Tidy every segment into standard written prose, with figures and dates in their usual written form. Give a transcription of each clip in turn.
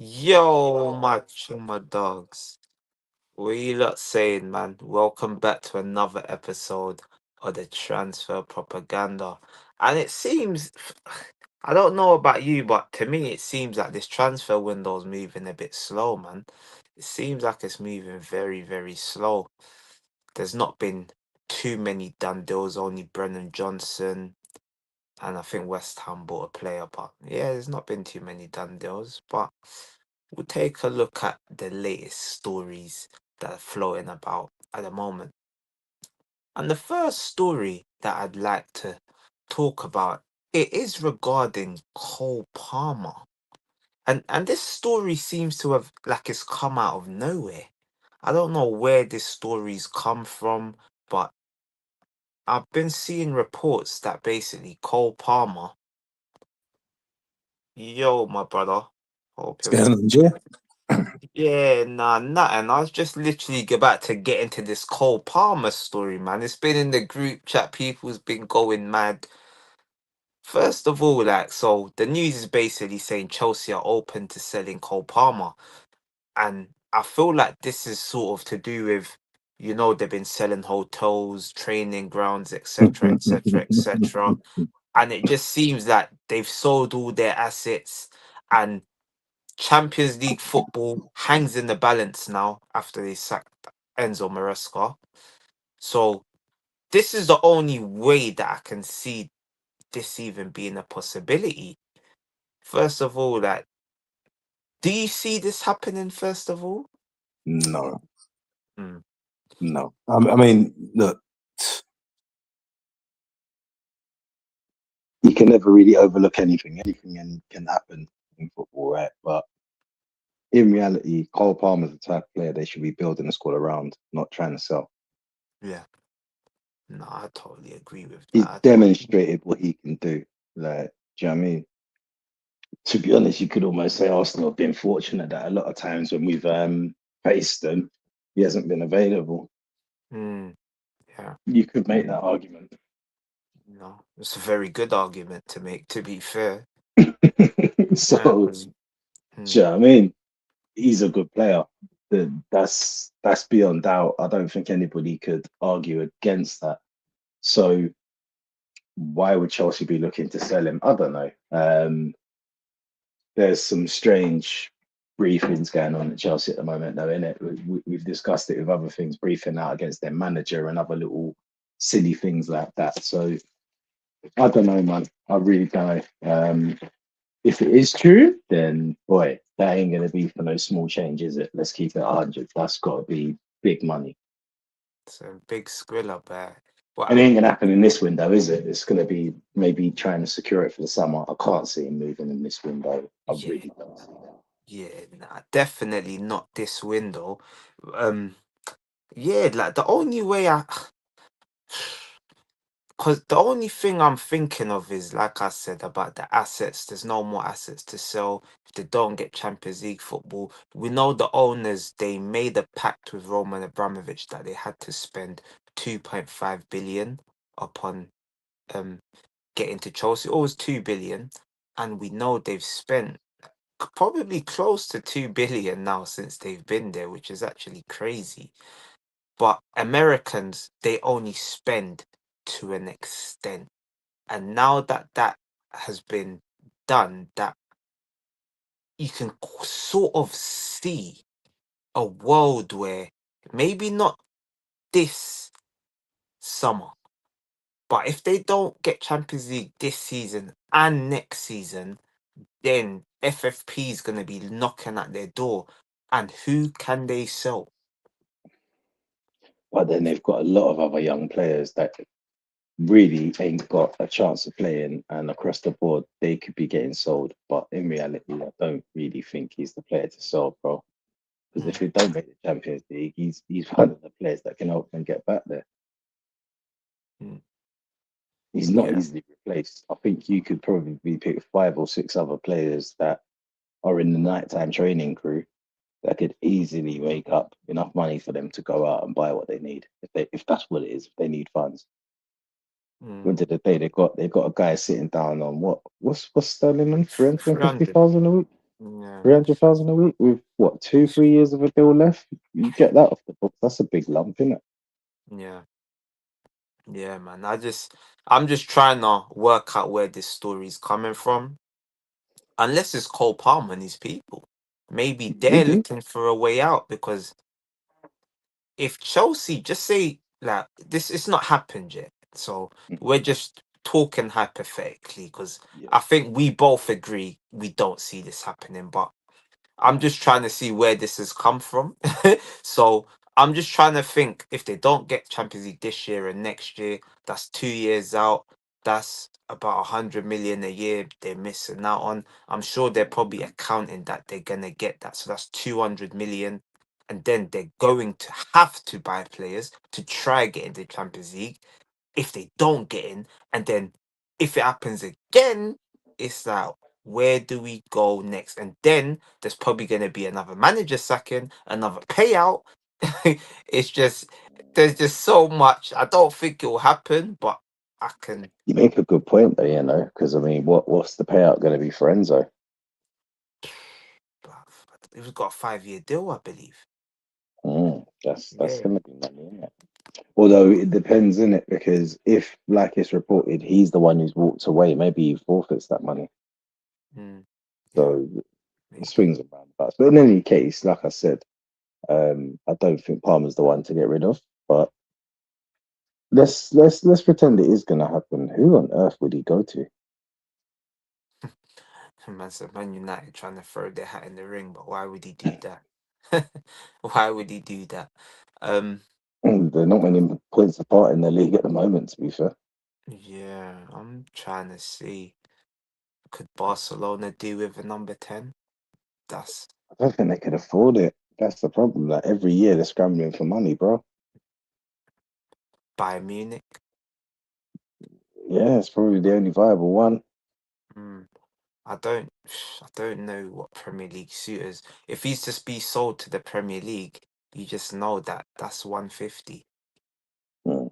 Yo, my dogs. What you lot saying, man? Welcome back to another episode of the Transfer Propaganda. And it seems, I don't know about you, but to me, it seems like this transfer window is moving a bit slow, man. It seems like it's moving very, very slow. There's not been too many done deals, only Brennan Johnson, and I think West Ham bought a player, but yeah, there's not been too many done deals. But we'll take a look at the latest stories that are floating about at the moment. And the first story that I'd like to talk about, it is regarding Cole Palmer. And this story seems to have like it's come out of nowhere. I don't know where this story's come from, but I've been seeing reports that basically Cole Palmer, yo, my brother, hope What's you're going on, Jay? yeah, nah, nothing. I was just literally about to get into this Cole Palmer story, man. It's been in the group chat, people's been going mad. First of all, like, so the news is basically saying Chelsea are open to selling Cole Palmer. And I feel like this is sort of to do with, they've been selling hotels, training grounds, etc., etc., etc. And it just seems that they've sold all their assets and Champions League football hangs in the balance now after they sacked Enzo Maresca. So this is the only way that I can see this even being a possibility. First of all, that do you see this happening? First of all, No, mm. no. I mean, look, you can never really overlook anything. Can happen in football, right? But in reality, Cole Palmer's the type of player they should be building a squad around, not trying to sell. Yeah, no, I totally agree with He's that. demonstrated what he can do. Like, do you know what I mean? To be honest, you could almost say Arsenal have been fortunate that a lot of times when we've faced them, he hasn't been available. Mm, yeah, You could make that argument. no, it's a very good argument to make. To be fair, yeah, So, 'cause, do you mm, know what I mean? He's a good player. That's beyond doubt. I don't think anybody could argue against that. So why would Chelsea be looking to sell him? I don't know. There's some strange briefings going on at Chelsea at the moment, though, isn't it? We've discussed it with other things, briefing out against their manager and other little silly things like that. So I don't know, man. I really don't know. If it is true, then boy, that ain't gonna be for no small change, is it? Let's keep it 100. That's got to be big money, it's a big skrill there. But and it ain't gonna happen in this window, is it? It's gonna be maybe trying to secure it for the summer. I can't see him moving in this window. I yeah, really don't see that. yeah, nah, definitely not this window. Um, yeah, like the only way because the only thing I'm thinking of is, like I said, about the assets. There's no more assets to sell if they don't get Champions League football. We know the owners, they made a pact with Roman Abramovich that they had to spend 2.5 billion upon um getting to Chelsea. It was 2 billion. And we know they've spent probably close to 2 billion now since they've been there, which is actually crazy. But Americans, they only spend to an extent. And now that that has been done, that you can sort of see a world where maybe not this summer, but if they don't get Champions League this season and next season, then FFP is going to be knocking at their door. And who can they sell? But then they've got a lot of other young players that really ain't got a chance of playing, and across the board they could be getting sold. But in reality, I don't really think he's the player to sell, bro. Because if Mm, he don't make the Champions League, he's one of the players that can help them get back there. mm, He's not yeah. easily replaced. I think you could probably pick 5 or 6 other players that are in the nighttime training crew that could easily wake up enough money for them to go out and buy what they need. If that's what it is, if they need funds. Mm, When did the day they got a guy sitting down on what's Sterling on 350 300. thousand a week? Yeah, 300,000 a week with what, 2, 3 years of a deal left? You get that off the books. That's a big lump, isn't it? yeah, yeah, man. I'm just trying to work out where this story's coming from. Unless it's Cole Palmer and his people, maybe they're Maybe. looking for a way out. Because if Chelsea just say like this, it's not happened yet. So Mhm. we're just talking hypothetically, because Yeah. I think we both agree we don't see this happening. But I'm just trying to see where this has come from. So I'm just trying to think, if they don't get Champions League this year and next year, that's 2 years out. That's about 100 million a year they're missing out on. I'm sure they're probably accounting that they're gonna get that. So that's 200 million. And then they're going to have to buy players to try get into Champions League. If they don't get in, and then if it happens again, it's like, where do we go next? And then there's probably going to be another manager sacking, another payout. It's just, there's just so much. I don't think it will happen, but I can. You make a good point there, because I mean, what's the payout going to be for Enzo? We've got a 5 year deal, I believe. That's Yeah. going to be money, isn't it? Although it depends, in it, because if, like it's reported, he's the one who's walked away, maybe he forfeits that money. Mm, yeah, So it maybe. swings and roundabouts. But in any case, like I said, I don't think Palmer's the one to get rid of. But let's pretend it is going to happen. Who on earth would he go to? Man said Man United trying to throw their hat in the ring, but why would he do that? Why would he do that? Um, They're not many points apart in the league at the moment, to be fair. yeah, I'm trying to see. Could Barcelona do with a number 10? That's I don't think they could afford it. That's the problem. Like every year they're scrambling for money, bro. Bayern Munich. Yeah, it's probably the only viable one. Mm, I don't, I don't know what Premier League suitors. If he's just be sold to the Premier League, you just know that that's 150. Hmm.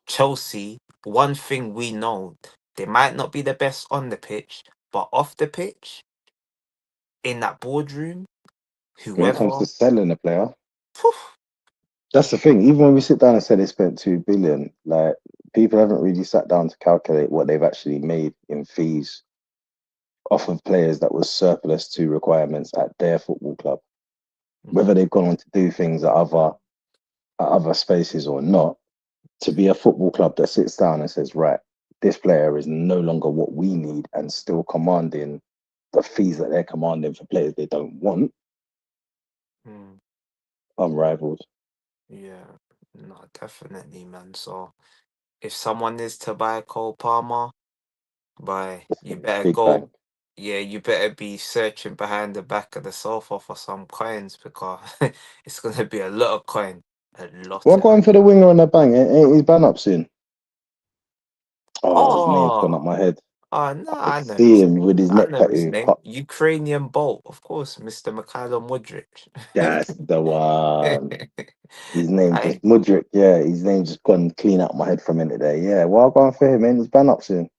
Chelsea, one thing we know, they might not be the best on the pitch, but off the pitch, in that boardroom, When it comes whoever, to selling a player, phew, that's the thing. Even when we sit down and say they spent 2 billion, like people haven't really sat down to calculate what they've actually made in fees off of players that was surplus to requirements at their football club. Whether mhm, they've gone on to do things at other spaces or not, to be a football club that sits down and says, right, this player is no longer what we need and still commanding the fees that they're commanding for players they don't want, mm, unrivaled. yeah, no, definitely, man. So if someone is to buy Cole Palmer, boy, It's you gonna be a better big bang. go. Yeah, you better be searching behind the back of the sofa for some coins, because it's gonna be a lot of coin, a lot Well, of. going for the winger on the bang. Ain't his ban up soon? Oh, his name's gone up Oh, my head. oh no, I could I know see his him with name. his I neck know his tattoo. name. Ukrainian Bolt, of course, Mr. Mikhailo Mudryk. That's the one. His name I just Mudrik. Yeah, his name just gone clean out my head for a minute there. Yeah, well, going for him, man. He's ban up soon.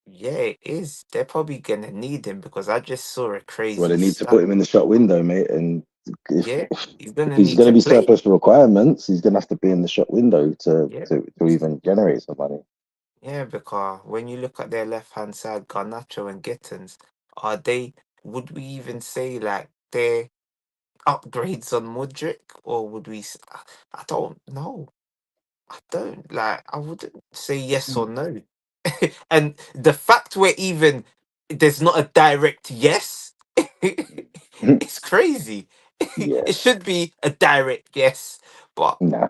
Yeah, it is. They're probably gonna need him, because I just saw a Well, crazy they need to stat. put him in the shop window, mate. And if Yeah, he's if gonna he's need going to to be play. surplus to requirements, he's going to have to be in the shop window to Yeah, to, to even generate some money. yeah, because when you look at their left hand side, Garnacho and Gittins, are they? Would we even say like they're upgrades on Mudryk, or would we? I don't know. I don't like. I wouldn't say yes or no. And the fact we're even there's not a direct yes, it's crazy. Yeah, It should be a direct yes, but nah.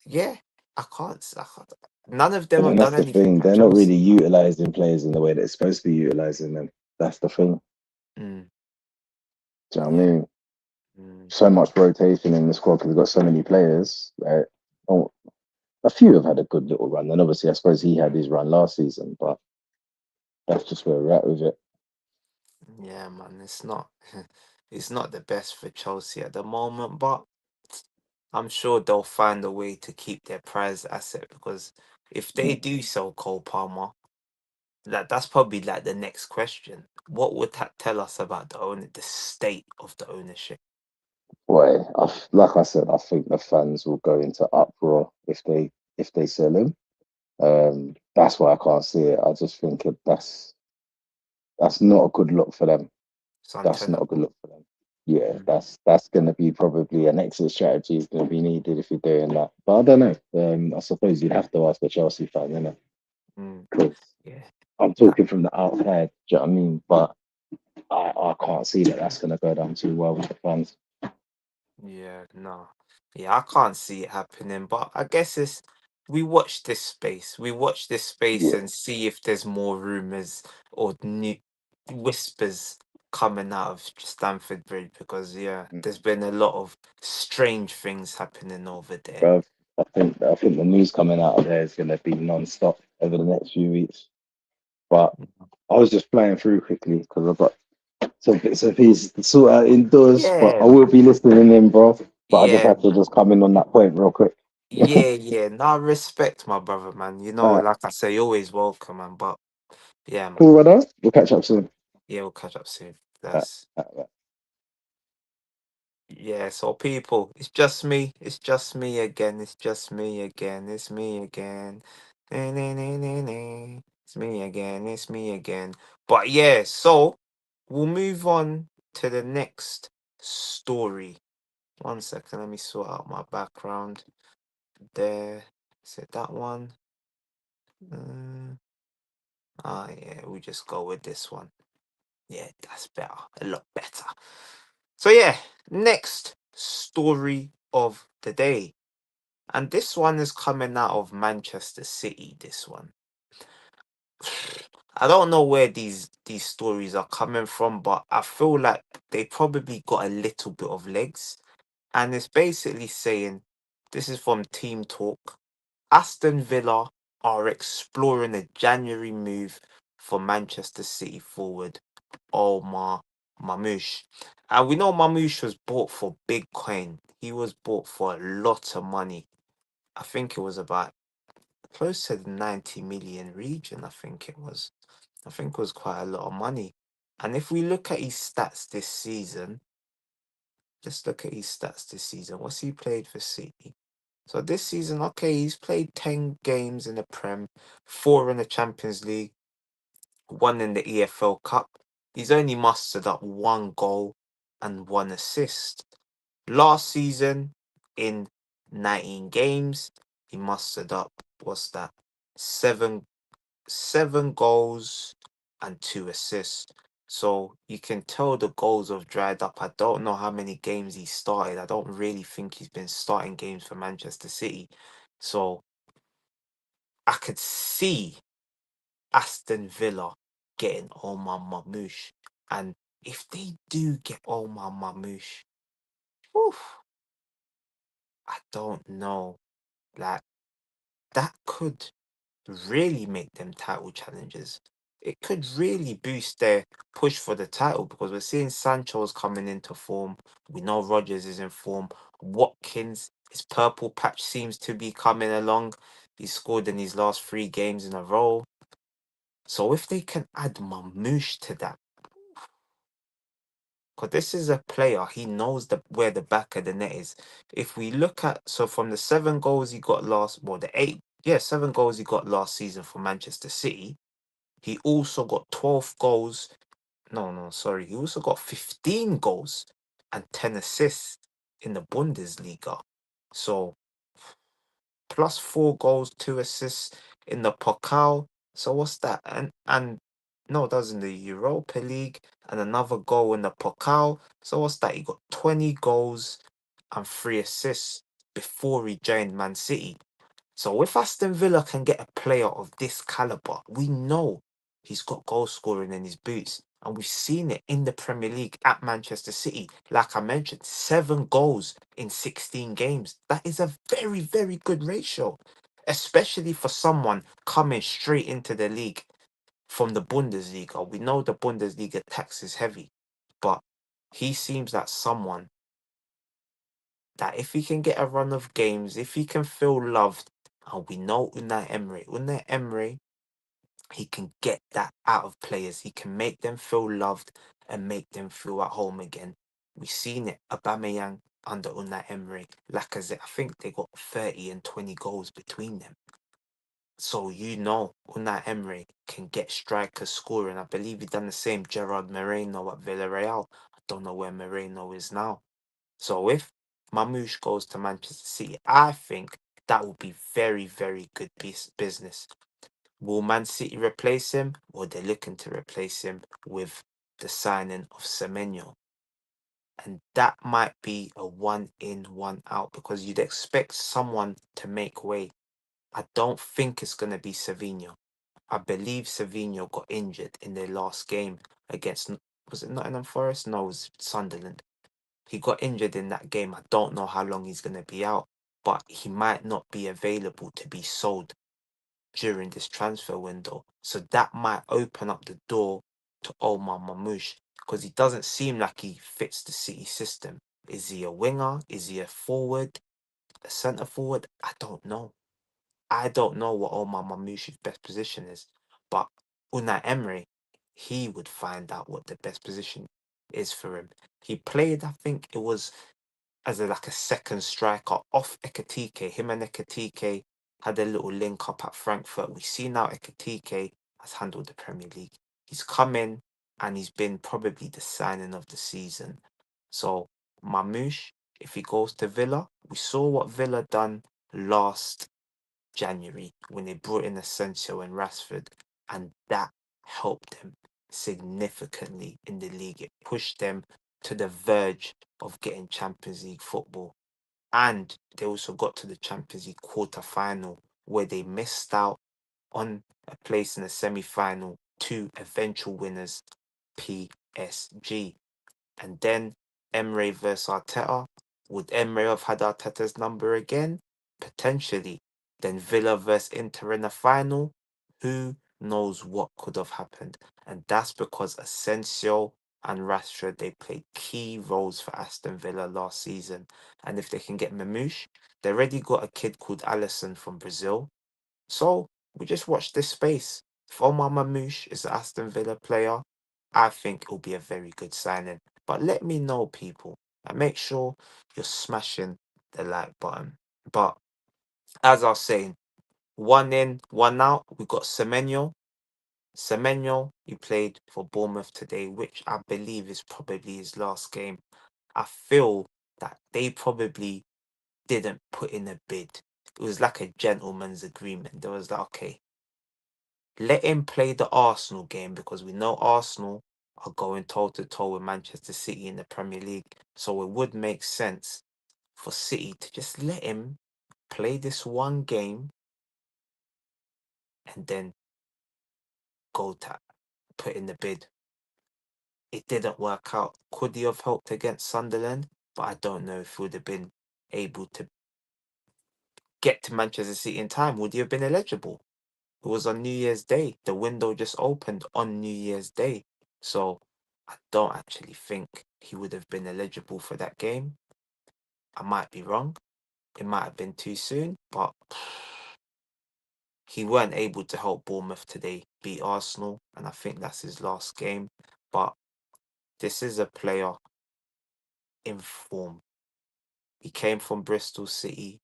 yeah, I can't. None of them But have then that's done the anything thing. at They're not really Chelsea. utilizing players in the way they're supposed to be utilizing them. That's the thing. Mm, Do you know what I yeah. mean? Mm, So much rotation in the squad because they've got so many players. Right? Oh, a few have had a good little run. And obviously, I suppose he had his run last season, but that's just where we're at with it. yeah, man. It's not. It's not the best for Chelsea at the moment, but I'm sure they'll find a way to keep their prized asset, because if they Mm. do sell Cole Palmer, that's probably like the next question. What would that tell us about the state of the ownership? Boy, like I said, I think the fans will go into uproar if they sell him. That's why I can't see it. I just think that's not a good look for them. It's That's not a good untenable. look for them. Yeah, Mm, that's going to be probably an exit strategy is going to be needed if you're doing that. But I don't know. I suppose you'd have to ask the Chelsea fan, you know, mm, because yeah. I'm That, talking from the outside. Do you know what I mean? But I can't see that that's going to go down too well with the fans. yeah, no. Yeah, I can't see it happening, but I guess it's we watch this space. We watch this space Yeah. and see if there's more rumors or new whispers coming out of Stamford Bridge because yeah, there's been a lot of strange things happening over there. Bruv, I think the news coming out of there is going to be non-stop over the next few weeks. But I was just flying through quickly because I've got some bits and pieces to sort out indoors. But Yeah, I will man. be listening in, bro. But I just Yeah, had to man. just come in on that point real quick. Yeah, yeah. No, respect my brother, man. All right, Like I say, you're always welcome, man. But yeah, man. cool, brother. We'll catch up soon. Yeah, we'll catch up soon. All right, That's all right. Yeah, so people, it's just me. It's just me again. It's just me again. It's me again. Na, na, na, na, na. It's me again. It's me again. But yeah, so we'll move on to the next story. One second, let me sort out my background. There. Is it that one? Uh, yeah, we just go with this one. Yeah, that's better. A lot better. So yeah, next story of the day. And this one is coming out of Manchester City, this one. I don't know where these stories are coming from, but I feel like they probably got a little bit of legs. And it's basically saying this is from Team Talk. Aston Villa are exploring a January move for Manchester City forward Omar Marmoush. And we know Marmoush was bought for big coin. He was bought for a lot of money. I think it was about close to the 90 million region, I think it was. I think it was quite a lot of money. And if we look at his stats this season, just look at his stats this season. What's he played for City? So this season, okay, he's played 10 games in the Prem, 4 in the Champions League, 1 in the EFL Cup. He's only mustered up 1 goal and 1 assist. Last season, in 19 games, he mustered up, what's that? 7 goals and 2 assists. So you can tell the goals have dried up. I don't know how many games he started. I don't really think he's been starting games for Manchester City. So I could see Aston Villa getting Omar Marmoush. And if they do get Omar Marmoush, oof, I don't know. Like that could really make them title challengers. It could really boost their push for the title because we're seeing Sancho's coming into form. We know Rodgers is in form. Watkins, his purple patch seems to be coming along. He scored in his last 3 games in a row. So if they can add Mamouche to that, because this is a player, he knows where the back of the net is. If we look at from the 7 goals he got the 8, yeah, 7 goals he got last season for Manchester City. He also got 12 goals. No, no, sorry. He also got 15 goals and 10 assists in the Bundesliga. So plus 4 goals, 2 assists in the Pokal. So what's that? And no, that was in the Europa League and another goal in the Pokal. So what's that? He got 20 goals and 3 assists before he joined Man City. So if Aston Villa can get a player of this caliber, we know he's got goal scoring in his boots. And we've seen it in the Premier League at Manchester City. Like I mentioned, 7 goals in 16 games. That is a very, very good ratio, especially for someone coming straight into the league from the Bundesliga. We know the Bundesliga tax is heavy, but he seems like someone that if he can get a run of games, if he can feel loved, and we know Unai Emery. Unai Emery, he can get that out of players. He can make them feel loved and make them feel at home again. We've seen it. Aubameyang under Unai Emery, Lacazette. I think they got 30 and 20 goals between them. So Unai Emery can get strikers scoring. I believe he done the same. Gerard Moreno at Villarreal. I don't know where Moreno is now. So if Marmoush goes to Manchester City, I think that will be very, very good business. Will Man City replace him? Or they're looking to replace him with the signing of Semenyo. And that might be a one in, one out because you'd expect someone to make way. I don't think it's going to be Semenyo. I believe Semenyo got injured in their last game against, was it Nottingham Forest? No, it was Sunderland. He got injured in that game. I don't know how long he's going to be out, but he might not be available to be sold during this transfer window. So that might open up the door to Omar Marmoush because he doesn't seem like he fits the City system. Is he a winger? Is he a forward? A centre forward? I don't know. I don't know what Omar Marmoush's best position is, but Unai Emery, he would find out what the best position is for him. He played, I think it was as like a second striker off Ekatike. Him and Ekatike had a little link up at Frankfurt. We see now Ekatike has handled the Premier League. He's come in and he's been probably the signing of the season. So Marmoush, if he goes to Villa, we saw what Villa done last January when they brought in Asensio and Rashford, and that helped them significantly in the league. It pushed them to the verge of getting Champions League football. And they also got to the Champions League quarter final where they missed out on a place in the semi final to eventual winners PSG. And then Emre versus Arteta. Would Emre have had Arteta's number again? Potentially. Then Villa versus Inter in the final. Who knows what could have happened? And that's because Asensio and Rashford, they played key roles for Aston Villa last season. And if they can get Mamouche, they already got a kid called Allison from Brazil. So we just watch this space. If Omar Mamouche is an Aston Villa player, I think it'll be a very good signing. But let me know, people, and make sure you're smashing the like button. But as I was saying, one in, one out. We got Semenyo. Semenyo, he played for Bournemouth today, which I believe is probably his last game. I feel that they probably didn't put in a bid. It was like a gentleman's agreement. There was like, okay, let him play the Arsenal game because we know Arsenal are going toe to toe with Manchester City in the Premier League. So it would make sense for City to just let him play this one game and then go to put in the bid. It didn't work out. Could he have helped against Sunderland? But I don't know if he would have been able to get to Manchester City in time. Would he have been eligible? It was on New Year's Day. The window just opened on New Year's Day. So I don't actually think he would have been eligible for that game. I might be wrong. It might have been too soon, but he weren't able to help Bournemouth today beat Arsenal, and I think that's his last game. But this is a player in form. He came from Bristol City,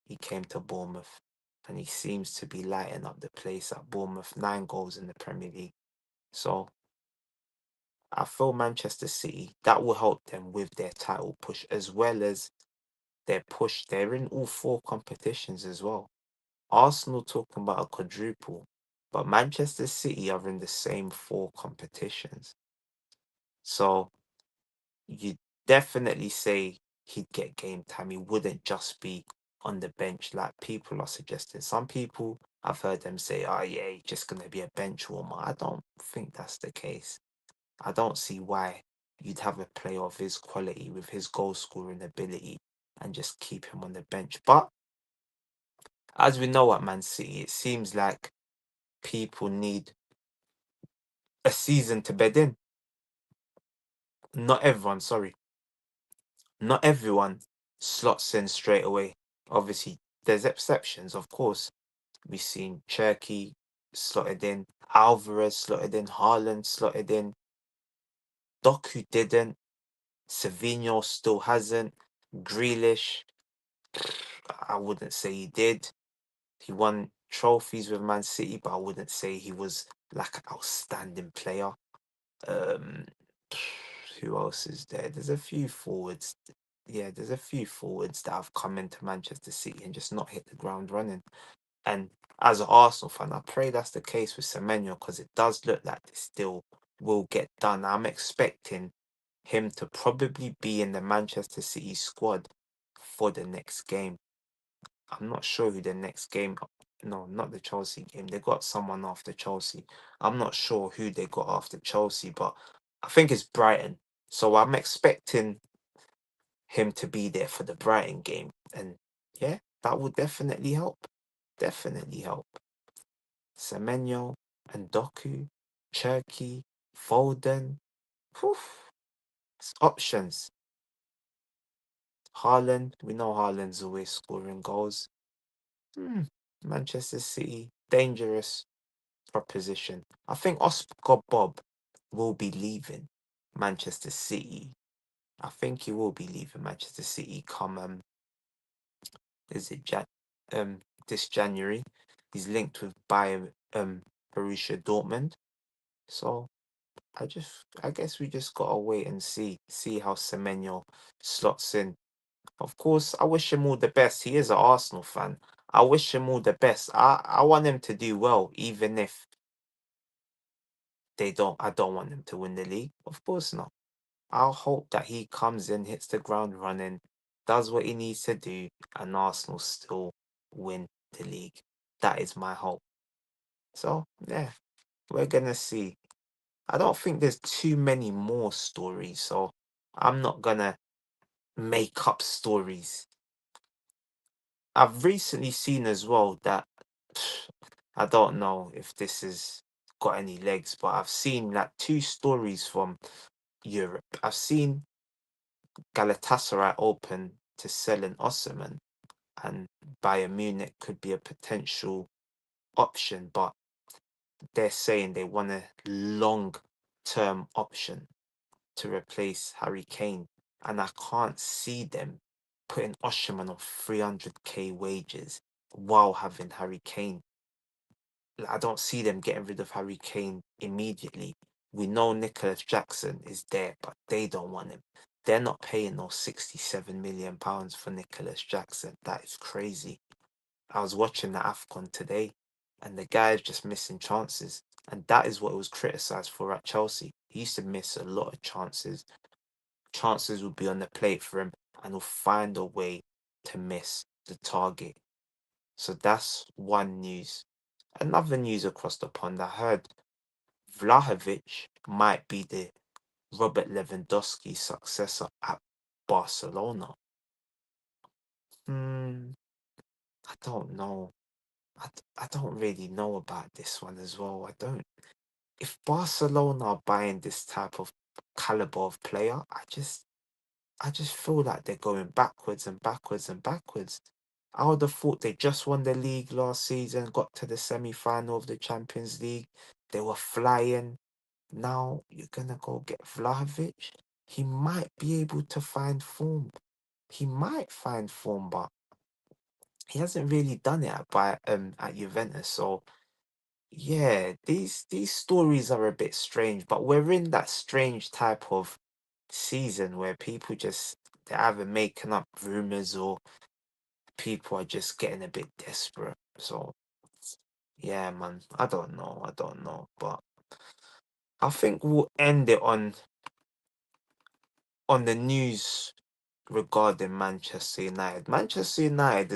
he came to Bournemouth, and he seems to be lighting up the place at Bournemouth. 9 goals in the Premier League. So I feel Manchester City, that will help them with their title push as well as their push. They're in all 4 competitions as well. Arsenal talking about a quadruple, but Manchester City are in the same 4 competitions. So you definitely say he'd get game time. He wouldn't just be on the bench like people are suggesting. Some people, I've heard them say, oh yeah, he's just going to be a bench warmer. I don't think that's the case. I don't see why you'd have a player of his quality with his goal scoring ability and just keep him on the bench. But as we know at Man City, it seems like people need a season to bed in. Not everyone, sorry. Not everyone slots in straight away. Obviously, there's exceptions, of course. We've seen Cherky slotted in, Alvarez slotted in, Haaland slotted in, Doku didn't, Semenyo still hasn't, Grealish, I wouldn't say he did. He won trophies with Man City, but I wouldn't say he was like an outstanding player. Um, who else is there? There's a few forwards. Yeah, there's a few forwards that have come into Manchester City and just not hit the ground running. And as an Arsenal fan, I pray that's the case with Semenyo because it does look like this still will get done. I'm expecting him to probably be in the Manchester City squad for the next game. I'm not sure who the next game. No, not the Chelsea game. They got someone after Chelsea. I'm not sure who they got after Chelsea, but I think it's Brighton. So I'm expecting him to be there for the Brighton game. And yeah, that would definitely help. Definitely help. Semenyo and Doku, Cherky, Foden. Whew, it's options. Haaland, we know Haaland's always scoring goals. Hmm, Manchester City, dangerous proposition. I think Oscar Bob will be leaving Manchester City. I think he will be leaving Manchester City come is it this January. He's linked with Bayern Borussia Dortmund. So I guess we just gotta wait and see how Semenyo slots in. Of course, I wish him all the best. He is an Arsenal fan. I wish him all the best. I want him to do well, even if they don't. I don't want him to win the league. Of course not. I'll hope that he comes in, hits the ground running, does what he needs to do, and Arsenal still win the league. That is my hope. So yeah, we're gonna see. I don't think there's too many more stories, so I'm not gonna make up stories. I've recently seen as well that I don't know if this has got any legs, but I've seen like two stories from Europe. I've seen Galatasaray open to selling Osimhen, and Bayern Munich could be a potential option, but they're saying they want a long-term option to replace Harry Kane, and I can't see them putting Osimhen on 300k wages while having Harry Kane. I don't see them getting rid of Harry Kane immediately. We know Nicholas Jackson is there, but they don't want him. They're not paying no £67 million for Nicholas Jackson. That is crazy. I was watching the AFCON today, and the guy is just missing chances. And that is what he was criticised for at Chelsea. He used to miss a lot of chances. Chances would be on the plate for him, and he'll find a way to miss the target. So that's one news. Another news across the pond, I heard Vlahovic might be the Robert Lewandowski successor at Barcelona. Hmm, I don't know. I don't really know about this one as well. I don't. If Barcelona are buying this type of caliber of player, I just feel like they're going backwards and backwards and backwards. I would have thought they just won the league last season, got to the semi-final of the Champions League. They were flying. Now you're gonna go get Vlahovic. He might be able to find form. He might find form, but he hasn't really done it at Juventus. So yeah, these stories are a bit strange, but we're in that strange type of season where people just they're either making up rumors or people are just getting a bit desperate. So yeah, man, I don't know, but I think we'll end it on the news regarding Manchester United. Manchester United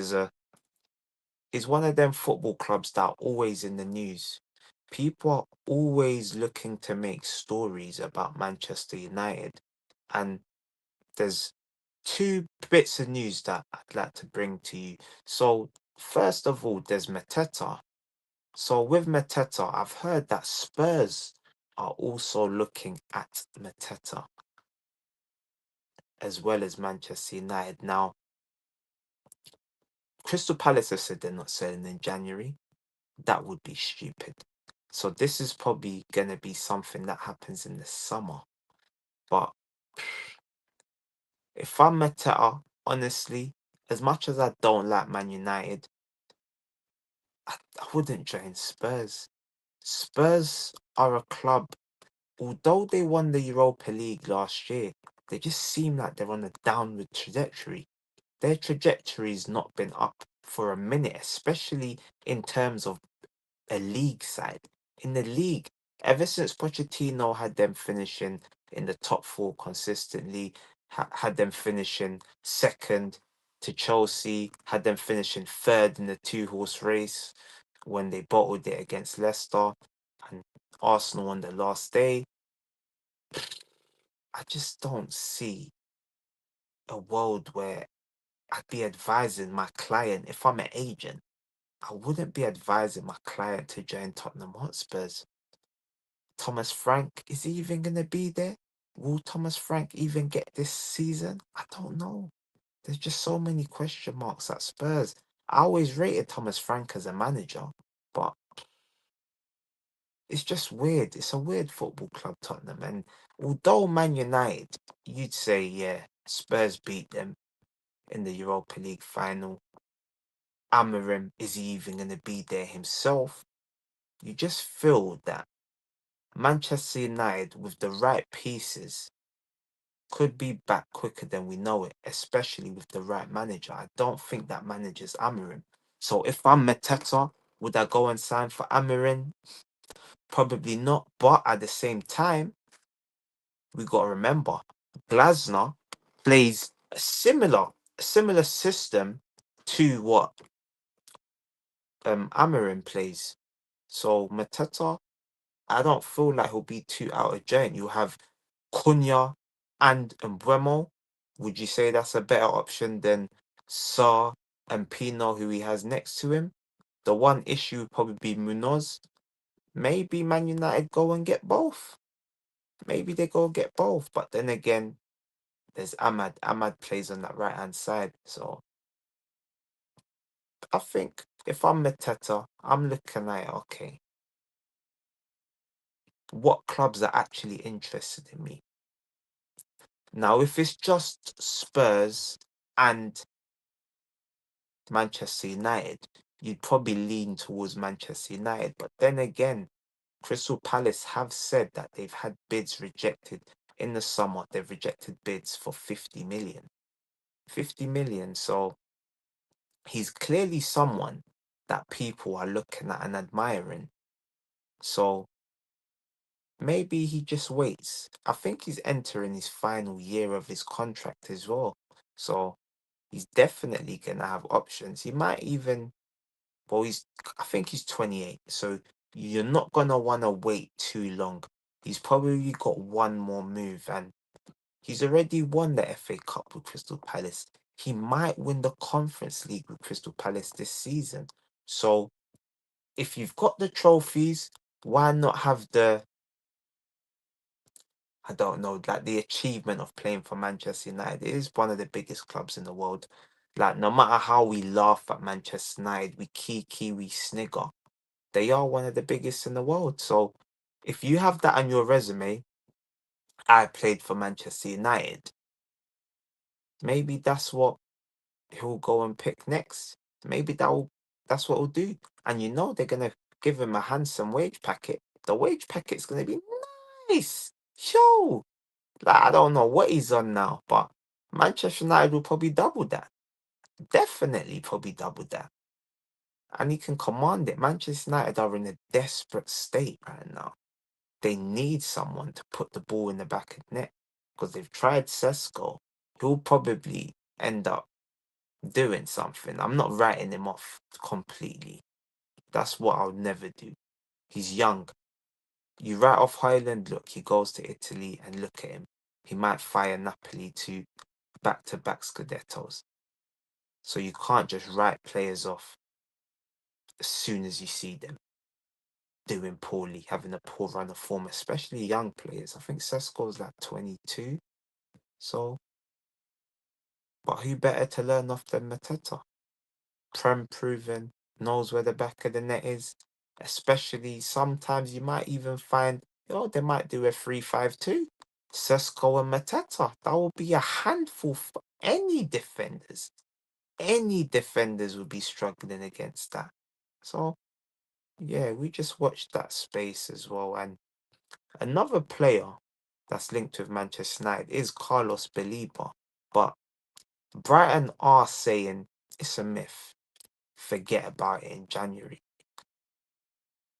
is one of them football clubs that are always in the news. People are always looking to make stories about Manchester United, and there's two bits of news that I'd like to bring to you. So, first of all, there's Mateta. So, with Mateta, I've heard that Spurs are also looking at Mateta as well as Manchester United. Now, Crystal Palace have said they're not selling in January. That would be stupid. So this is probably gonna be something that happens in the summer. But if I'm Mateta, honestly, as much as I don't like Man United, I wouldn't join Spurs. Spurs are a club, although they won the Europa League last year, they just seem like they're on a downward trajectory. Their trajectory's not been up for a minute, especially in terms of a league side. In the league, ever since Pochettino had them finishing in the top four consistently, had them finishing second to Chelsea, had them finishing third in the two-horse race when they bottled it against Leicester and Arsenal on the last day. I just don't see a world where I'd be advising my client, if I'm an agent, I wouldn't be advising my client to join Tottenham Hotspurs. Thomas Frank, is he even going to be there? Will Thomas Frank even get this season? I don't know. There's just so many question marks at Spurs. I always rated Thomas Frank as a manager, but it's just weird. It's a weird football club, Tottenham. And although Man United, you'd say, yeah, Spurs beat them in the Europa League final. Amorim, is he even going to be there himself? You just feel that Manchester United, with the right pieces, could be back quicker than we know it, especially with the right manager. I don't think that manager's Amorim. So if I'm Mateta, would I go and sign for Amorim? Probably not. But at the same time, we got to remember, Glasner plays a similar system to what Amorim plays. So Mateta, I don't feel like he'll be too out of joint. You have Cunha and Mbeumo. Would you say that's a better option than Sarr and Pino, who he has next to him? The one issue would probably be Munoz. Maybe Man United go and get both. Maybe they go get both. But then again, there's Ahmad. Ahmad plays on that right hand side. So I think if I'm Mateta, I'm looking at okay, what clubs are actually interested in me? Now, if it's just Spurs and Manchester United, you'd probably lean towards Manchester United. But then again, Crystal Palace have said that they've had bids rejected in the summer. They've rejected bids for 50 million. 50 million. So he's clearly someone that people are looking at and admiring. So maybe he just waits. I think he's entering his final year of his contract as well. So he's definitely gonna have options. He might even, well, I think he's 28, so you're not gonna wanna wait too long. He's probably got one more move, and he's already won the FA Cup with Crystal Palace. He might win the Conference League with Crystal Palace this season. So if you've got the trophies, why not have the, I don't know, like the achievement of playing for Manchester United? It is one of the biggest clubs in the world. Like, no matter how we laugh at Manchester United, we kiki, we snigger, they are one of the biggest in the world. So if you have that on your resume, I played for Manchester United, maybe that's what he'll go and pick next. Maybe that's what he'll do. And you know they're gonna give him a handsome wage packet. The wage packet's gonna be nice. Yo, like I don't know what he's on now, but Manchester United will probably double that. Definitely probably double that. And he can command it. Manchester United are in a desperate state right now. They need someone to put the ball in the back of the net because they've tried Sesko. He'll probably end up doing something. I'm not writing him off completely. That's what I'll never do. He's young. You write off Highland, look, he goes to Italy and look at him. He might fire Napoli to back-to-back Scudettos. So you can't just write players off as soon as you see them doing poorly, having a poor run of form, especially young players. I think Sesko's like 22. So, but who better to learn off than Mateta? Prem proven, knows where the back of the net is. Especially sometimes you might even find, they might do a 3-5-2. Sesko and Mateta. That will be a handful for any defenders. Any defenders would be struggling against that. So yeah, we just watched that space as well. And another player that's linked with Manchester United is Carlos Belliba. But Brighton are saying it's a myth. Forget about it in January.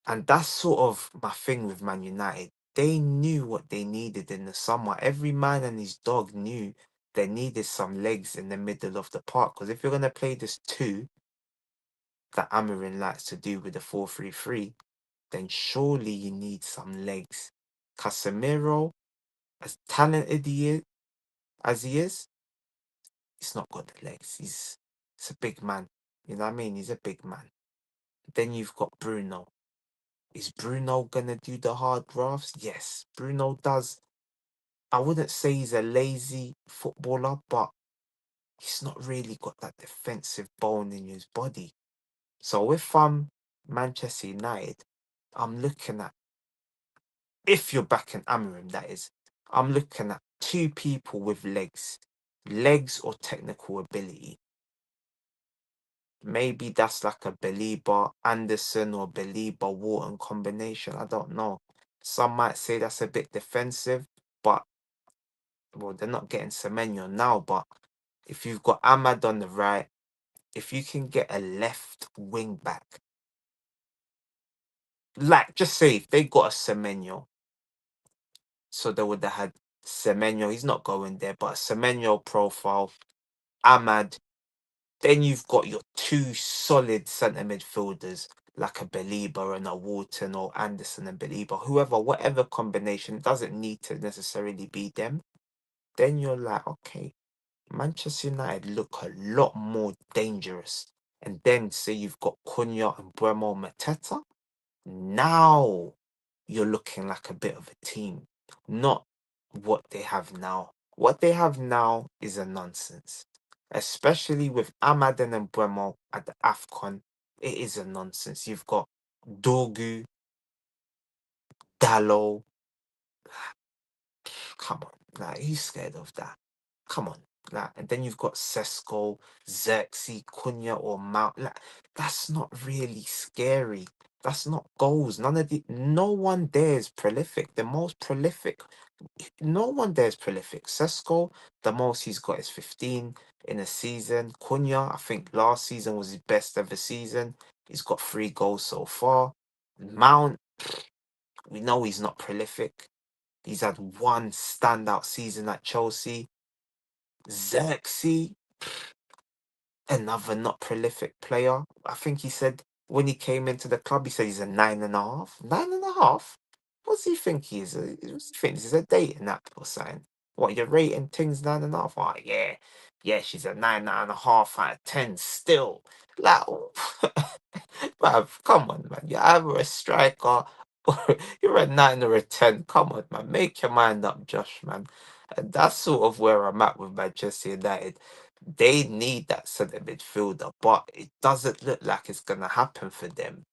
And that's sort of my thing with Man United. They knew what they needed in the summer. Every man and his dog knew they needed some legs in the middle of the park. Because if you're going to play this 2 that Amarin likes to do with the 4-3-3, then surely you need some legs. Casemiro, as talented as he is, he's not got the legs. He's a big man. You know what I mean? He's a big man. Then you've got Bruno. Is Bruno gonna do the hard drafts? Yes, Bruno does. I wouldn't say he's a lazy footballer, but he's not really got that defensive bone in his body. So if I'm Manchester United, I'm looking at, if you're backing Amorim, that is, I'm looking at 2 people with legs or technical ability. Maybe that's like a Belieber Anderson or Belieber Wharton combination. I don't know. Some might say that's a bit defensive, but well, they're not getting Semenyo now. But if you've got Ahmad on the right, if you can get a left wing back, like just say if they got a Semenyo, so they would have had Semenyo. He's not going there, but a Semenyo profile, Ahmad. Then you've got your 2 solid centre midfielders like a Belieber and a Wharton or Anderson and Belieber, whoever, whatever combination, it doesn't need to necessarily be them. Then you're like, okay, Manchester United look a lot more dangerous. And then say you've got Cunha and Bremo Mateta. Now you're looking like a bit of a team, not what they have now. What they have now is a nonsense, especially with Amaden and Bremo at the AFCON. It is a nonsense. You've got Dorgu, Dallo. Come on, like who's scared of that? Come on, like, and then you've got Sesko, Xerxes, Cunha, or Mount. Like, that's not really scary. That's not goals. No one there is prolific. The most prolific, no one there is prolific. Sesko, the most he's got is 15 in a season. Cunha, I think last season was his best ever season. He's got 3 goals so far. Mount, we know he's not prolific. He's had 1 standout season at Chelsea. Xerxes, another not prolific player. I think he said when he came into the club, he said he's a 9.5. 9.5? What does he think he is? What does he think? This is a dating app or something? What, you're rating things 9.5? Oh, yeah. Yeah, she's a 9.5 out of 10 still. Like, bruv, come on, man. You're either a striker or you're a 9 or a 10. Come on, man. Make your mind up, Josh, man. And that's sort of where I'm at with Manchester United. They need that centre midfielder, but it doesn't look like it's going to happen for them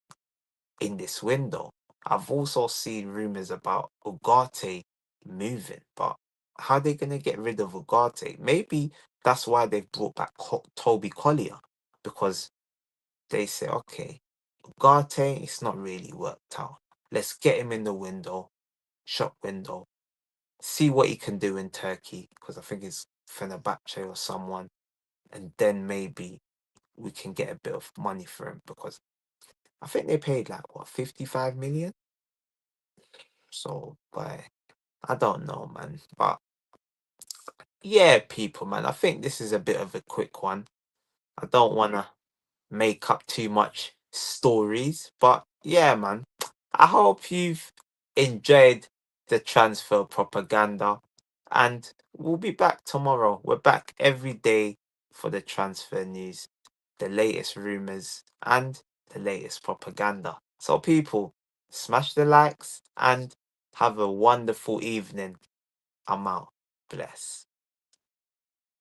in this window. I've also seen rumours about Ugarte moving, but how are they going to get rid of Ugarte? Maybe that's why they've brought back Toby Collier, because they say, okay, Ugarte, it's not really worked out. Let's get him in the window, shop window, see what he can do in Turkey, because I think it's Fenerbahce or someone, and then maybe we can get a bit of money for him, because I think they paid like what, 55 million. So, but I don't know, man. But yeah, people, man, I think this is a bit of a quick one. I don't want to make up too much stories, but yeah, man, I hope you've enjoyed the transfer propaganda, and we'll be back tomorrow. We're back every day for the transfer news, the latest rumors, and the latest propaganda. So, people, smash the likes and have a wonderful evening. I'm out. Bless.